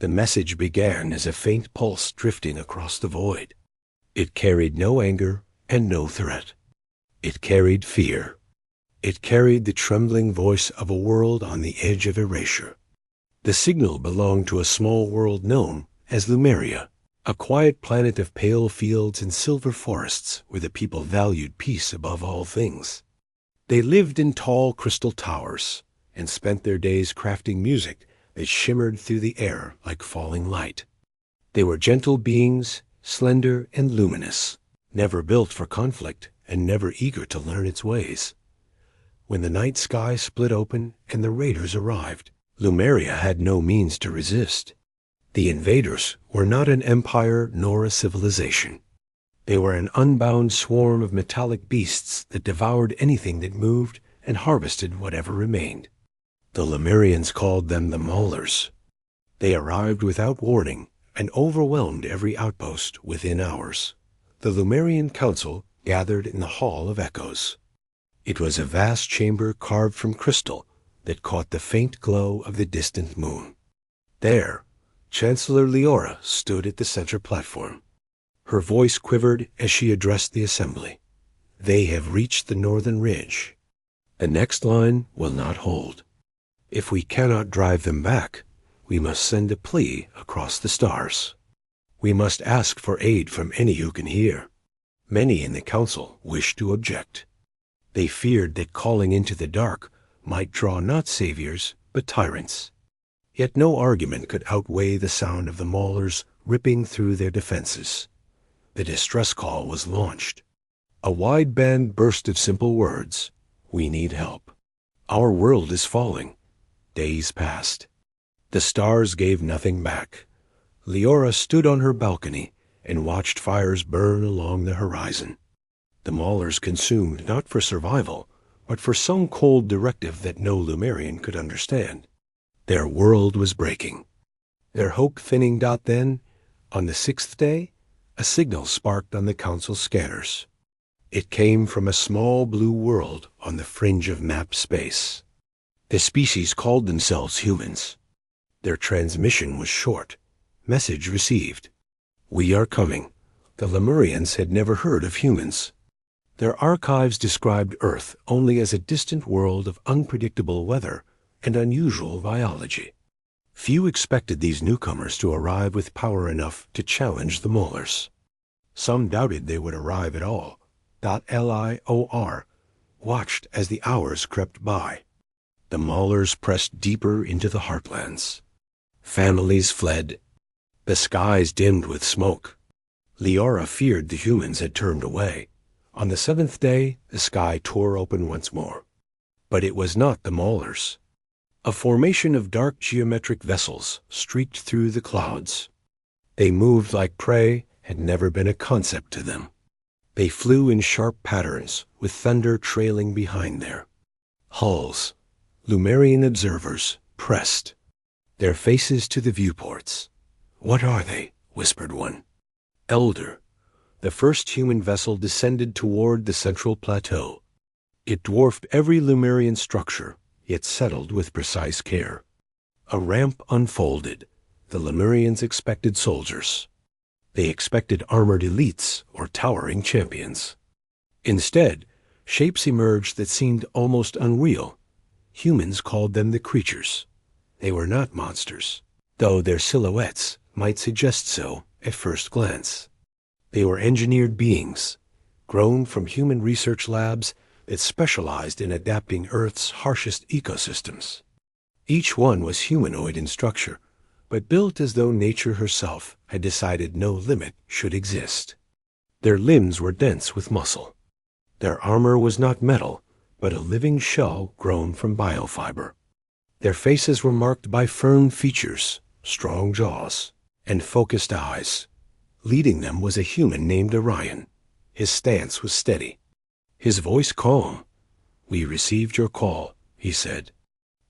The message began as a faint pulse drifting across the void. It carried no anger and no threat. It carried fear. It carried the trembling voice of a world on the edge of erasure. The signal belonged to a small world known as Lumeria, a quiet planet of pale fields and silver forests where the people valued peace above all things. They lived in tall crystal towers and spent their days crafting music that shimmered through the air like falling light. They were gentle beings, slender and luminous, never built for conflict and never eager to learn its ways. When the night sky split open and the raiders arrived, Lumeria had no means to resist. The invaders were not an empire nor a civilization. They were an unbound swarm of metallic beasts that devoured anything that moved and harvested whatever remained. The Lemurians called them the Maulers. They arrived without warning and overwhelmed every outpost within hours. The Lumerian Council gathered in the Hall of Echoes. It was a vast chamber carved from crystal that caught the faint glow of the distant moon. There, Chancellor Leora stood at the center platform. Her voice quivered as she addressed the assembly. They have reached the northern ridge. The next line will not hold. If we cannot drive them back, we must send a plea across the stars. We must ask for aid from any who can hear. Many in the council wished to object. They feared that calling into the dark might draw not saviors, but tyrants. Yet no argument could outweigh the sound of the Maulers ripping through their defenses. The distress call was launched. A wide-band burst of simple words. We need help. Our world is falling. Days passed. The stars gave nothing back. Leora stood on her balcony and watched fires burn along the horizon. The Maulers consumed not for survival, but for some cold directive that no Lumerian could understand. Their world was breaking. Their hope thinning. Then, on the 6th day, a signal sparked on the council scanners. It came from a small blue world on the fringe of mapped space. The species called themselves humans. Their transmission was short. Message received. We are coming. The Lemurians had never heard of humans. Their archives described Earth only as a distant world of unpredictable weather and unusual biology. Few expected these newcomers to arrive with power enough to challenge the Maulers. Some doubted they would arrive at all. LIOR watched as the hours crept by. The Maulers pressed deeper into the heartlands. Families fled. The skies dimmed with smoke. Leora feared the humans had turned away. On the 7th day, the sky tore open once more. But it was not the Maulers. A formation of dark geometric vessels streaked through the clouds. They moved like prey had never been a concept to them. They flew in sharp patterns, with thunder trailing behind their hulls. Lumerian observers pressed, their faces to the viewports. What are they? Whispered one. Elder. The first human vessel descended toward the central plateau. It dwarfed every Lumerian structure, yet settled with precise care. A ramp unfolded. The Lemurians expected soldiers. They expected armored elites or towering champions. Instead, shapes emerged that seemed almost unreal. Humans called them the creatures. They were not monsters, though their silhouettes might suggest so at first glance. They were engineered beings, grown from human research labs that specialized in adapting Earth's harshest ecosystems. Each one was humanoid in structure, but built as though nature herself had decided no limit should exist. Their limbs were dense with muscle. Their armor was not metal, but a living shell grown from biofiber. Their faces were marked by firm features, strong jaws, and focused eyes. Leading them was a human named Orion. His stance was steady, his voice calm. We received your call, he said.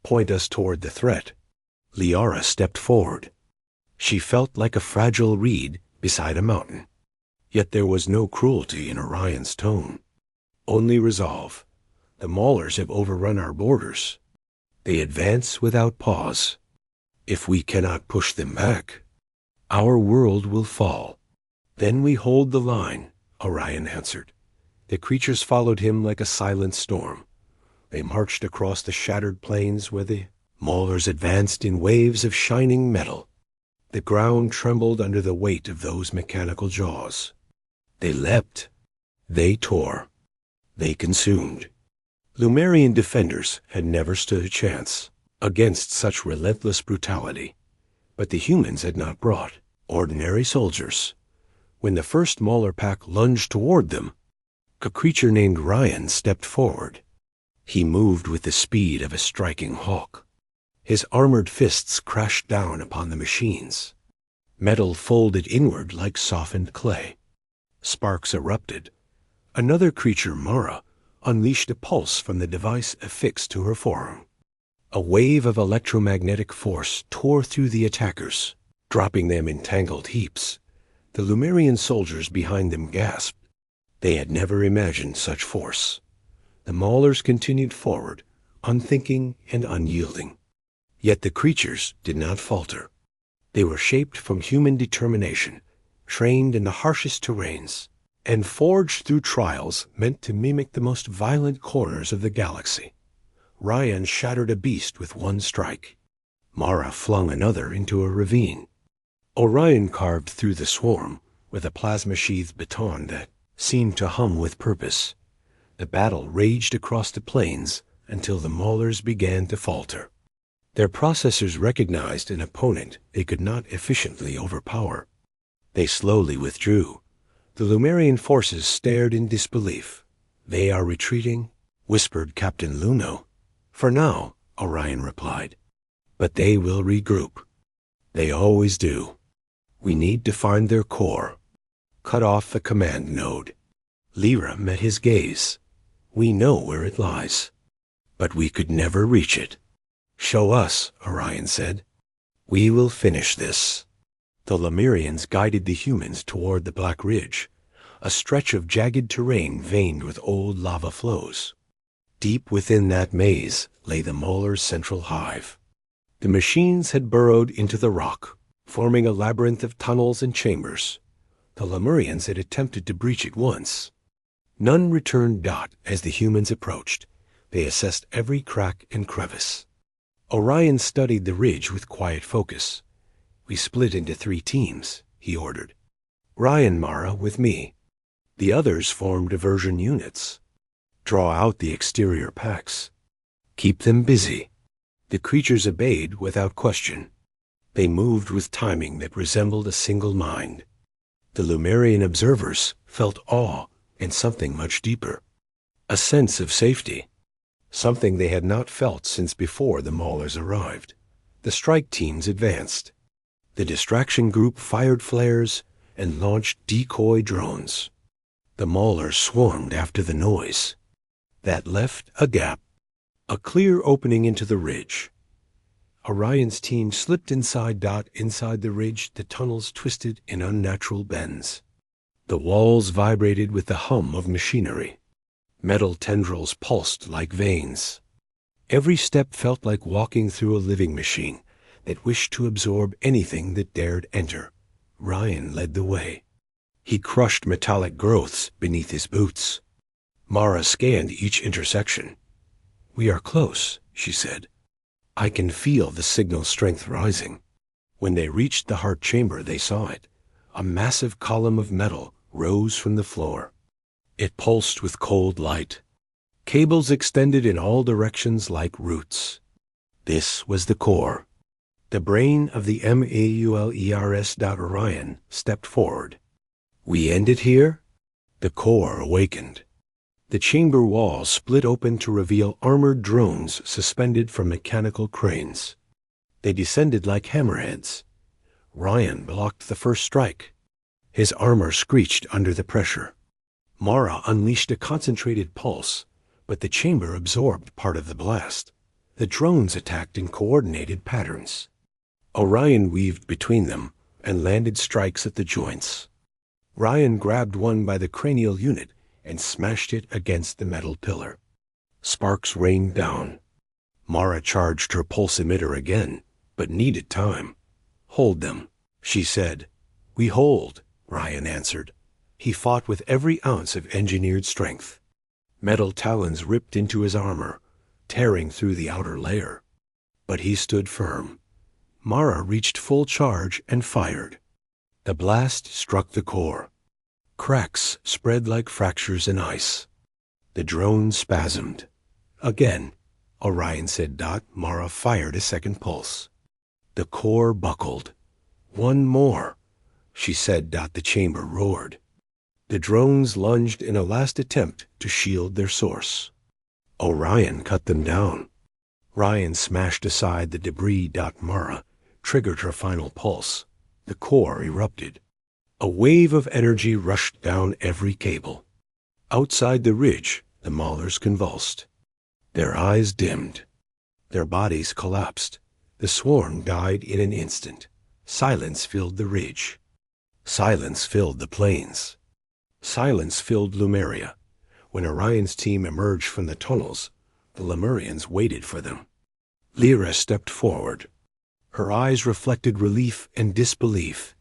Point us toward the threat. Leora stepped forward. She felt like a fragile reed beside a mountain. Yet there was no cruelty in Orion's tone. Only resolve. The Maulers have overrun our borders. They advance without pause. If we cannot push them back, our world will fall. Then we hold the line, Orion answered. The creatures followed him like a silent storm. They marched across the shattered plains where the maulers advanced in waves of shining metal. The ground trembled under the weight of those mechanical jaws. They leapt. They tore. They consumed. Lumerian defenders had never stood a chance against such relentless brutality. But the humans had not brought ordinary soldiers. When the first mauler pack lunged toward them, a creature named Ryan stepped forward. He moved with the speed of a striking hawk. His armored fists crashed down upon the machines. Metal folded inward like softened clay. Sparks erupted. Another creature, Mara, unleashed a pulse from the device affixed to her forearm. A wave of electromagnetic force tore through the attackers, dropping them in tangled heaps. The Lumerian soldiers behind them gasped. They had never imagined such force. The maulers continued forward, unthinking and unyielding. Yet the creatures did not falter. They were shaped from human determination, trained in the harshest terrains, and forged through trials meant to mimic the most violent corners of the galaxy. Ryan shattered a beast with one strike. Mara flung another into a ravine. Orion carved through the swarm with a plasma-sheathed baton that seemed to hum with purpose. The battle raged across the plains until the maulers began to falter. Their processors recognized an opponent they could not efficiently overpower. They slowly withdrew. The Lumerian forces stared in disbelief. "They are retreating," whispered Captain Luno. "For now," Orion replied. "But they will regroup. They always do. We need to find their core. Cut off the command node." Lyra met his gaze. "We know where it lies. But we could never reach it." "Show us," Orion said. "We will finish this." The Lemurians guided the humans toward the Black Ridge, a stretch of jagged terrain veined with old lava flows. Deep within that maze lay the maulers' central hive. The machines had burrowed into the rock, forming a labyrinth of tunnels and chambers. The Lemurians had attempted to breach it once. None returned dot as the humans approached. They assessed every crack and crevice. Orion studied the ridge with quiet focus. "We split into 3 teams," he ordered. "Ryan, Mara, with me. The others formed diversion units. Draw out the exterior packs. Keep them busy." The creatures obeyed without question. They moved with timing that resembled a single mind. The Lumerian observers felt awe and something much deeper. A sense of safety. Something they had not felt since before the maulers arrived. The strike teams advanced. The distraction group fired flares and launched decoy drones. The maulers swarmed after the noise. That left a gap, a clear opening into the ridge. Orion's team slipped inside the ridge. The tunnels twisted in unnatural bends. The walls vibrated with the hum of machinery. Metal tendrils pulsed like veins. Every step felt like walking through a living machine that wished to absorb anything that dared enter. Ryan led the way. He crushed metallic growths beneath his boots. Mara scanned each intersection. "We are close," she said. "I can feel the signal strength rising." When they reached the heart chamber, they saw it. A massive column of metal rose from the floor. It pulsed with cold light. Cables extended in all directions like roots. This was the core. The brain of the MAULERS. Orion stepped forward. "We end it here?" The core awakened. The chamber walls split open to reveal armored drones suspended from mechanical cranes. They descended like hammerheads. Ryan blocked the first strike. His armor screeched under the pressure. Mara unleashed a concentrated pulse, but the chamber absorbed part of the blast. The drones attacked in coordinated patterns. Orion weaved between them and landed strikes at the joints. Ryan grabbed one by the cranial unit and smashed it against the metal pillar. Sparks rained down. Mara charged her pulse emitter again. but needed time. "Hold them," she said. "We hold," Ryan answered. He fought with every ounce of engineered strength. Metal talons ripped into his armor, tearing through the outer layer. But he stood firm. Mara reached full charge and fired. The blast struck the core. Cracks spread like fractures in ice. The drone spasmed. Again, Orion said. Mara fired a second pulse. The core buckled. "One more," she said. The chamber roared. The drones lunged in a last attempt to shield their source. Orion cut them down. Ryan smashed aside the debris. Mara triggered her final pulse. The core erupted. A wave of energy rushed down every cable. Outside the ridge, the Maulers convulsed. Their eyes dimmed. Their bodies collapsed. The swarm died in an instant. Silence filled the ridge. Silence filled the plains. Silence filled Lemuria. When Orion's team emerged from the tunnels, the Lemurians waited for them. Lyra stepped forward. Her eyes reflected relief and disbelief.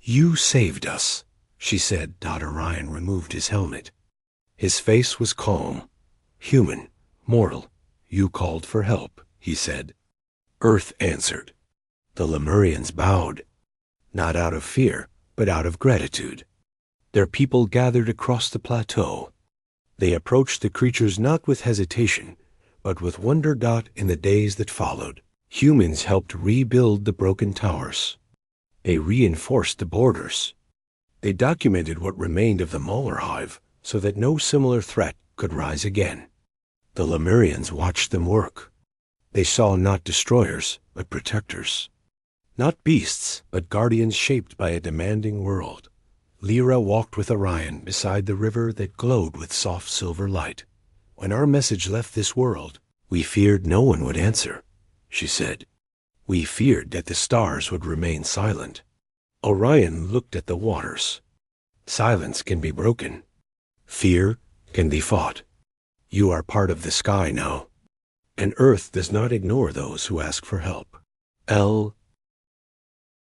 "You saved us," she said. Orion removed his helmet. His face was calm. "Human, mortal, you called for help," he said. Earth answered. The Lemurians bowed, not out of fear, but out of gratitude. Their people gathered across the plateau. They approached the creatures not with hesitation, but with wonder. In the days that followed, humans helped rebuild the broken towers. They reinforced the borders. They documented what remained of the Mauler hive so that no similar threat could rise again. The Lemurians watched them work. They saw not destroyers, but protectors. Not beasts, but guardians shaped by a demanding world. Lyra walked with Orion beside the river that glowed with soft silver light. "When our message left this world, we feared no one would answer," she said. "We feared that the stars would remain silent." Orion looked at the waters. Silence can be broken. Fear can be fought. You are part of the sky now. And Earth does not ignore those who ask for help. El